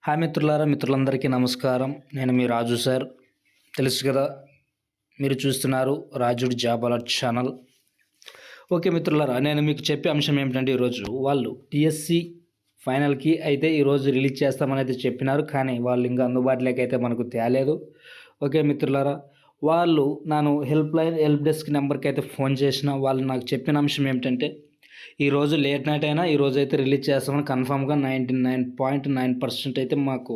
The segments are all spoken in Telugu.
హాయ్ మిత్రులారా, మిత్రులందరికీ నమస్కారం. నేను మీ రాజు సార్. తెలుసు కదా, మీరు చూస్తున్నారు రాజుడి జాబ్ అలర్ట్ ఛానల్. ఓకే మిత్రులారా, నేను మీకు చెప్పే అంశం ఏమిటంటే, ఈరోజు వాళ్ళు టీఎస్సీ ఫైనల్కి అయితే ఈరోజు రిలీజ్ చేస్తామని అయితే చెప్పినారు, కానీ వాళ్ళు ఇంకా అందుబాటులోకి అయితే మనకు తేలేదు. ఓకే మిత్రులారా, వాళ్ళు నేను హెల్ప్ డెస్క్ నెంబర్కి అయితే ఫోన్ చేసిన, వాళ్ళు నాకు చెప్పిన అంశం ఏమిటంటే, ఈరోజు లేట్ నైట్ అయినా ఈరోజు అయితే రిలీజ్ చేస్తామని కన్ఫామ్గా 99.9% అయితే మాకు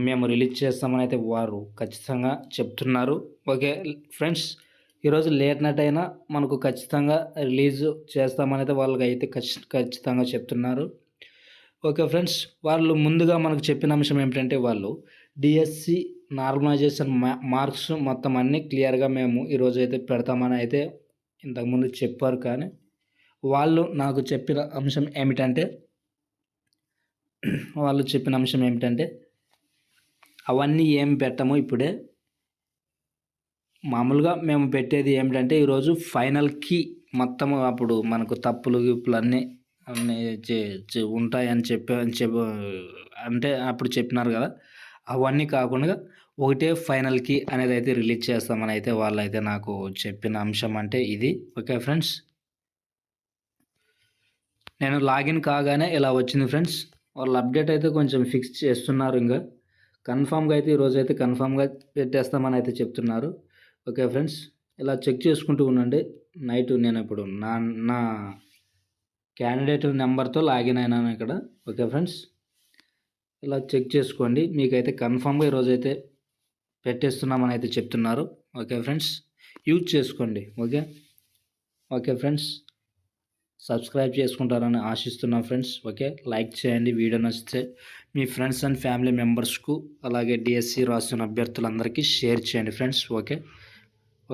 మేము రిలీజ్ చేస్తామని అయితే వారు ఖచ్చితంగా చెప్తున్నారు. ఓకే ఫ్రెండ్స్, ఈరోజు లేట్ నైట్ అయినా మనకు ఖచ్చితంగా రిలీజ్ చేస్తామని అయితే వాళ్ళకి అయితే ఖచ్చితంగా చెప్తున్నారు. ఓకే ఫ్రెండ్స్, వాళ్ళు ముందుగా మనకు చెప్పిన అంశం ఏమిటంటే, వాళ్ళు డిఎస్సి నార్మలైజేషన్ మార్క్స్ మొత్తం అన్నీ క్లియర్గా మేము ఈరోజు అయితే పెడతామని అయితే ఇంతకుముందు చెప్పారు. కానీ వాళ్ళు నాకు చెప్పిన అంశం ఏమిటంటే, అవన్నీ ఏం పెట్టము ఇప్పుడే. మామూలుగా మేము పెట్టేది ఏమిటంటే, ఈరోజు ఫైనల్కి మొత్తం అప్పుడు మనకు తప్పులు గిప్పులు అన్నీ ఉంటాయని అంటే అప్పుడు చెప్పినారు కదా, అవన్నీ కాకుండా ఒకటే ఫైనల్కి అనేది అయితే రిలీజ్ చేస్తామని అయితే వాళ్ళైతే నాకు చెప్పిన అంశం అంటే ఇది. ఓకే ఫ్రెండ్స్, నేను లాగిన్ కాగానే ఇలా వచ్చింది ఫ్రెండ్స్. వాళ్ళు అప్డేట్ అయితే కొంచెం ఫిక్స్ చేస్తున్నారు. ఇంకా కన్ఫామ్గా అయితే ఈరోజు అయితే కన్ఫామ్గా పెట్టేస్తామని అయితే చెప్తున్నారు. ఓకే ఫ్రెండ్స్, ఇలా చెక్ చేసుకుంటూ ఉండండి. నైట్ నేను ఇప్పుడు నా క్యాండిడేట్ నెంబర్తో లాగిన్ అయినాను ఇక్కడ. ఓకే ఫ్రెండ్స్, ఇలా చెక్ చేసుకోండి. మీకైతే కన్ఫామ్గా ఈరోజు అయితే పెట్టేస్తున్నామని అయితే చెప్తున్నారు. ఓకే ఫ్రెండ్స్, యూజ్ చేసుకోండి. ఓకే ఫ్రెండ్స్, సబ్స్క్రైబ్ చేసుకుంటారని ఆశిస్తున్నా ఫ్రెండ్స్. ఓకే, లైక్ చేయండి. వీడియో నచ్చితే మీ ఫ్రెండ్స్ అండ్ ఫ్యామిలీ మెంబర్స్కు, అలాగే డిఎస్సి రాస్తున్న అభ్యర్థులందరికీ షేర్ చేయండి ఫ్రెండ్స్.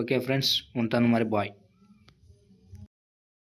ఓకే ఫ్రెండ్స్, ఉంటాను మరి. బాయ్.